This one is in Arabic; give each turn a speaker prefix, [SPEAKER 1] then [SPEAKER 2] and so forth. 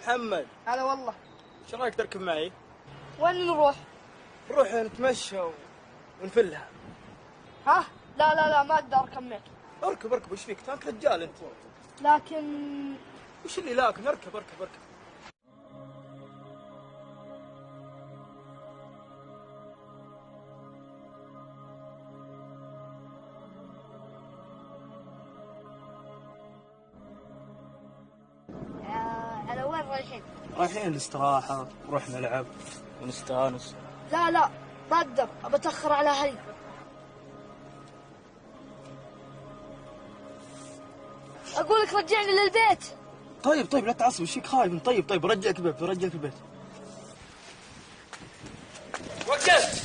[SPEAKER 1] محمد.
[SPEAKER 2] هلا والله.
[SPEAKER 1] ايش رايك تركب معي؟
[SPEAKER 2] وين نروح؟
[SPEAKER 1] نروح نتمشى ونفلها.
[SPEAKER 2] ها؟ لا لا لا ما اقدر اركب معك.
[SPEAKER 1] اركب اركب، وش فيك؟ تاك رجال انت.
[SPEAKER 2] لكن
[SPEAKER 1] وش اللي لكن؟ اركب اركب اركب.
[SPEAKER 2] على وين رايحين؟
[SPEAKER 1] رايحين الاستراحة، نروح نلعب ونستانس.
[SPEAKER 2] لا لا ما اقدر، بتاخر على اهلي. اقول لك رجعني للبيت.
[SPEAKER 1] طيب طيب لا تعصب، ايش فيك خايف؟ طيب طيب برجعك البيت، برجعك البيت. وقف.